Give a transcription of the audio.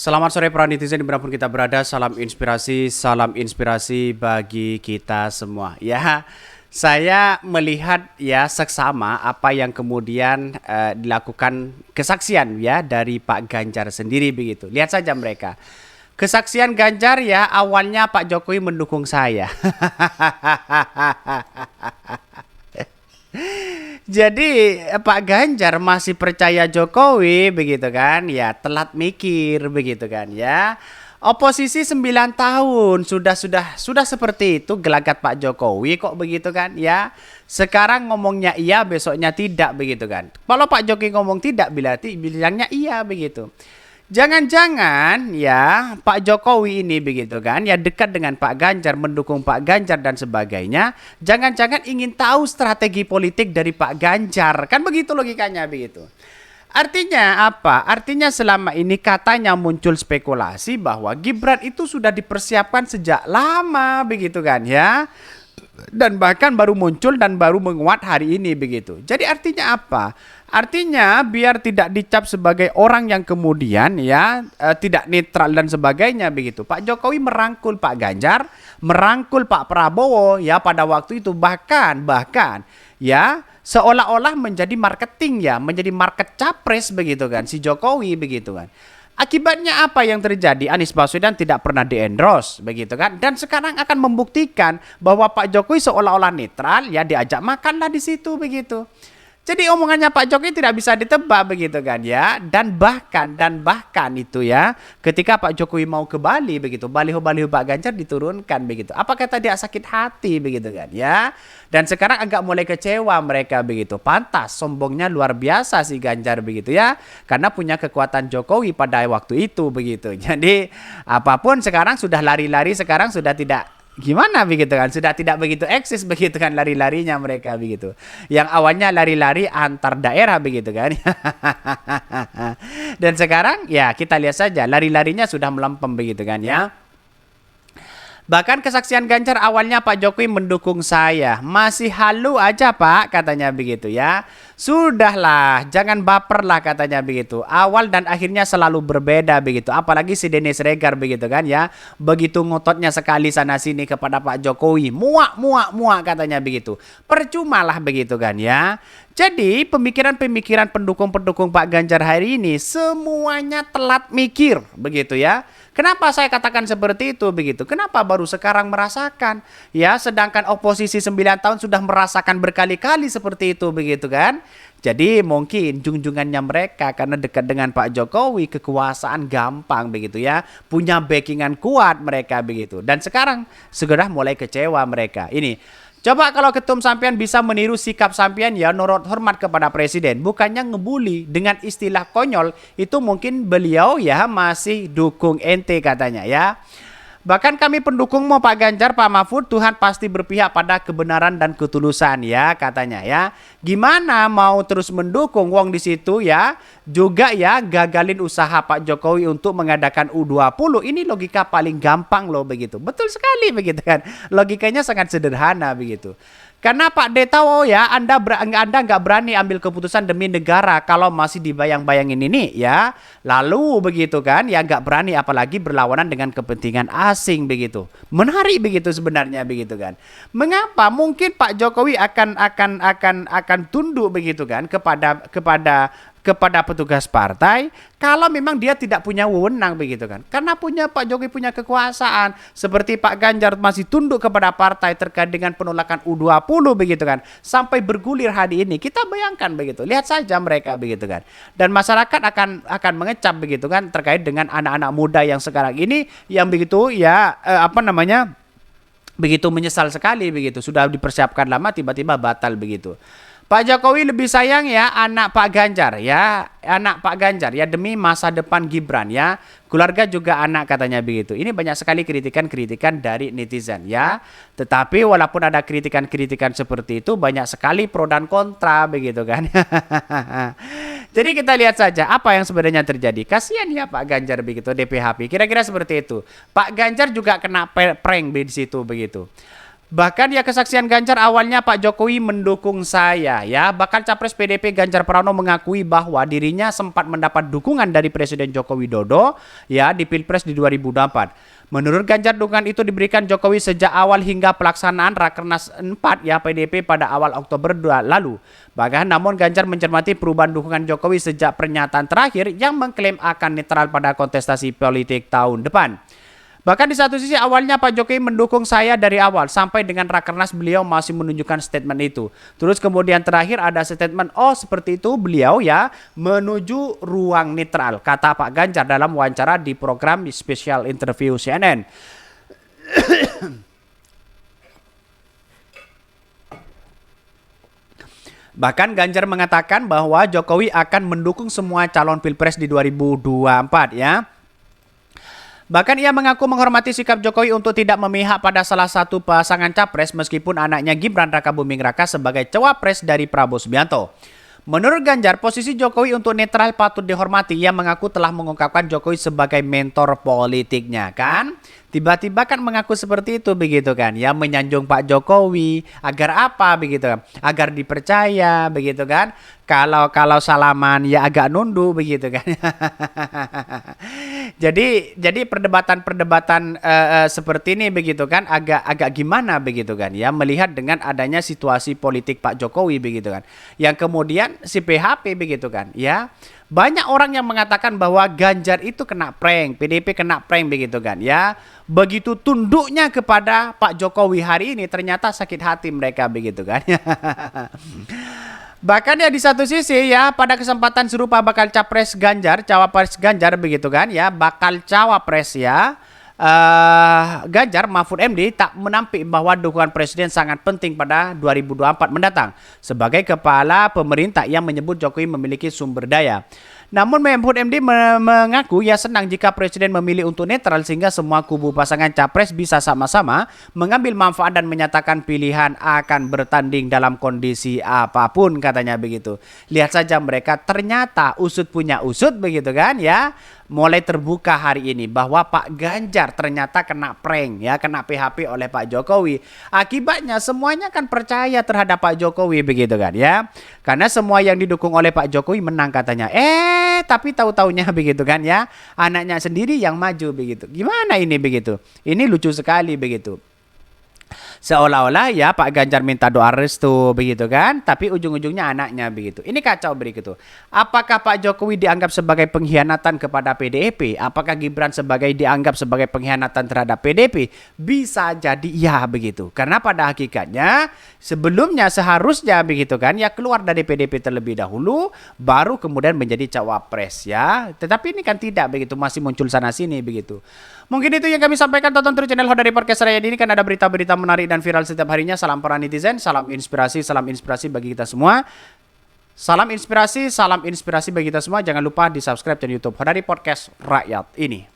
Selamat sore para netizen dimanapun kita berada. Salam inspirasi bagi kita semua. Ya, saya melihat ya seksama apa yang kemudian dilakukan kesaksian ya dari Pak Ganjar sendiri begitu. Lihat saja mereka. Kesaksian Ganjar ya awalnya Pak Jokowi mendukung saya. Jadi Pak Ganjar masih percaya Jokowi begitu kan ya telat mikir begitu kan ya. Oposisi 9 tahun sudah seperti itu gelagat Pak Jokowi kok begitu kan ya. Sekarang ngomongnya iya besoknya tidak begitu kan. Kalau Pak Jokowi ngomong tidak berarti bilangnya iya begitu. Jangan-jangan ya Pak Jokowi ini begitu kan ya dekat dengan Pak Ganjar, mendukung Pak Ganjar dan sebagainya. Jangan-jangan ingin tahu strategi politik dari Pak Ganjar. Kan begitu logikanya begitu. Artinya apa? Artinya selama ini katanya muncul spekulasi bahwa Gibran itu sudah dipersiapkan sejak lama begitu kan ya. Dan bahkan baru muncul dan baru menguat hari ini begitu. Jadi artinya apa? Artinya biar tidak dicap sebagai orang yang kemudian ya tidak netral dan sebagainya begitu. Pak Jokowi merangkul Pak Ganjar, merangkul Pak Prabowo ya pada waktu itu bahkan ya seolah-olah menjadi marketing ya, menjadi market capres begitu kan si Jokowi begitu kan. Akibatnya apa yang terjadi? Anies Baswedan tidak pernah di-endorse begitu kan. Dan sekarang akan membuktikan bahwa Pak Jokowi seolah-olah netral ya diajak makanlah di situ begitu. Jadi omongannya Pak Jokowi tidak bisa ditebak begitu kan ya. Dan bahkan itu ya ketika Pak Jokowi mau ke Bali begitu, baliho-baliho Pak Ganjar diturunkan begitu. Apa kata dia sakit hati begitu kan ya. Dan sekarang agak mulai kecewa mereka begitu. Pantas sombongnya luar biasa si Ganjar begitu ya. Karena punya kekuatan Jokowi pada waktu itu begitu. Jadi apapun sekarang sudah lari-lari, sekarang sudah tidak gimana begitu kan, sudah tidak begitu eksis begitu kan lari-larinya mereka begitu. Yang awalnya lari-lari antar daerah begitu kan. Dan sekarang ya kita lihat saja lari-larinya sudah melempem begitu kan ya. Bahkan kesaksian Ganjar awalnya Pak Jokowi mendukung saya. Masih halu aja Pak katanya begitu ya. Sudahlah jangan baper lah katanya begitu. Awal dan akhirnya selalu berbeda begitu. Apalagi si Dennis Regar begitu kan ya. Begitu ngototnya sekali sana sini kepada Pak Jokowi. Muak katanya begitu. Percumalah begitu kan ya. Jadi pemikiran-pemikiran pendukung-pendukung Pak Ganjar hari ini semuanya telat mikir begitu ya. Kenapa saya katakan seperti itu begitu? Kenapa baru sekarang merasakan? Ya, sedangkan oposisi 9 tahun sudah merasakan berkali-kali seperti itu begitu kan? Jadi mungkin junjungannya mereka karena dekat dengan Pak Jokowi, kekuasaan gampang begitu ya. Punya backingan kuat mereka begitu. Dan sekarang segera mulai kecewa mereka. Ini coba kalau ketum sampean bisa meniru sikap sampean ya nurut hormat kepada presiden. Bukannya ngebully dengan istilah konyol. Itu mungkin beliau ya masih dukung ente katanya ya. Bahkan kami pendukungmu Pak Ganjar, Pak Mahfud, Tuhan pasti berpihak pada kebenaran dan ketulusan ya katanya ya. Gimana mau terus mendukung wong di situ ya. Juga ya gagalin usaha Pak Jokowi untuk mengadakan U20. Ini logika paling gampang loh begitu. Betul sekali begitu kan. Logikanya sangat sederhana begitu. Karena Pak D tahu ya, Anda nggak berani ambil keputusan demi negara kalau masih dibayang-bayangin ini ya. Lalu begitu kan, ya nggak berani apalagi berlawanan dengan kepentingan asing begitu. Menarik begitu sebenarnya begitu kan. Mengapa? Mungkin Pak Jokowi akan tunduk begitu kan kepada petugas partai kalau memang dia tidak punya wewenang begitu kan. Karena Pak Jokowi punya kekuasaan seperti Pak Ganjar masih tunduk kepada partai terkait dengan penolakan U20 begitu kan. Sampai bergulir hari ini. Kita bayangkan begitu. Lihat saja mereka begitu kan. Dan masyarakat akan mengecap begitu kan terkait dengan anak-anak muda yang sekarang ini yang begitu ya begitu menyesal sekali begitu. Sudah dipersiapkan lama tiba-tiba batal begitu. Pak Jokowi lebih sayang ya anak Pak Ganjar ya, anak Pak Ganjar ya demi masa depan Gibran ya. Keluarga juga anak katanya begitu. Ini banyak sekali kritikan-kritikan dari netizen ya. Tetapi walaupun ada kritikan-kritikan seperti itu banyak sekali pro dan kontra begitu kan. Jadi kita lihat saja apa yang sebenarnya terjadi. Kasihan ya Pak Ganjar begitu DPHP. Kira-kira seperti itu. Pak Ganjar juga kena prank di situ begitu. Bahkan ya kesaksian Ganjar awalnya Pak Jokowi mendukung saya ya. Bakal capres PDP Ganjar Pranowo mengakui bahwa dirinya sempat mendapat dukungan dari Presiden Joko Widodo ya di Pilpres di 2024. Menurut Ganjar, dukungan itu diberikan Jokowi sejak awal hingga pelaksanaan Rakernas 4 ya PDP pada awal Oktober lalu. Bahkan namun Ganjar mencermati perubahan dukungan Jokowi sejak pernyataan terakhir yang mengklaim akan netral pada kontestasi politik tahun depan. Bahkan di satu sisi awalnya Pak Jokowi mendukung saya dari awal sampai dengan Rakernas beliau masih menunjukkan statement itu. Terus kemudian terakhir ada statement seperti itu beliau ya menuju ruang netral kata Pak Ganjar dalam wawancara di program spesial interview CNN. Bahkan Ganjar mengatakan bahwa Jokowi akan mendukung semua calon Pilpres di 2024 ya. Bahkan ia mengaku menghormati sikap Jokowi untuk tidak memihak pada salah satu pasangan capres meskipun anaknya Gibran Rakabuming Raka sebagai cawapres dari Prabowo Subianto. Menurut Ganjar, posisi Jokowi untuk netral patut dihormati. Ia mengaku telah mengungkapkan Jokowi sebagai mentor politiknya kan. Tiba-tiba kan mengaku seperti itu begitu kan. Ya menyanjung Pak Jokowi agar apa begitu kan. Agar dipercaya begitu kan. Kalau salaman ya agak nunduk begitu kan. Jadi perdebatan seperti ini begitu kan agak gimana begitu kan ya melihat dengan adanya situasi politik Pak Jokowi begitu kan. Yang kemudian si PHP begitu kan ya. Banyak orang yang mengatakan bahwa Ganjar itu kena prank, PDP kena prank begitu kan ya. Begitu tunduknya kepada Pak Jokowi hari ini ternyata sakit hati mereka begitu kan. Bahkan ya di satu sisi ya pada kesempatan serupa bakal capres Ganjar, cawapres Ganjar begitu kan ya, bakal cawapres ya. Ganjar Mahfud MD tak menampik bahwa dukungan presiden sangat penting pada 2024 mendatang sebagai kepala pemerintah yang menyebut Jokowi memiliki sumber daya. Namun Mahfud MD mengaku ia senang jika presiden memilih untuk netral sehingga semua kubu pasangan capres bisa sama-sama mengambil manfaat dan menyatakan pilihan akan bertanding dalam kondisi apapun katanya begitu. Lihat saja mereka ternyata usut punya usut begitu kan ya. Mulai terbuka hari ini bahwa Pak Ganjar ternyata kena prank ya, kena PHP oleh Pak Jokowi. Akibatnya semuanya kan percaya terhadap Pak Jokowi begitu kan ya. Karena semua yang didukung oleh Pak Jokowi menang katanya. Tapi tahu-taunya begitu kan ya. Anaknya sendiri yang maju begitu. Gimana ini begitu? Ini lucu sekali begitu. Seolah-olah ya Pak Ganjar minta doa restu begitu kan, tapi ujung-ujungnya anaknya begitu. Ini kacau begitu. Apakah Pak Jokowi dianggap sebagai pengkhianatan kepada PDIP? Apakah Gibran dianggap sebagai pengkhianatan terhadap PDIP? Bisa jadi ya begitu. Karena pada hakikatnya sebelumnya seharusnya begitu kan ya keluar dari PDIP terlebih dahulu baru kemudian menjadi cawapres ya. Tetapi ini kan tidak begitu, masih muncul sana sini begitu. Mungkin itu yang kami sampaikan. Tonton terus channel Hodari Podcast Raya ini kan ada berita-berita menarik dan viral setiap harinya. Salam para netizen, salam inspirasi bagi kita semua. Salam inspirasi bagi kita semua. Jangan lupa di subscribe channel YouTube Hodari Podcast Rakyat ini.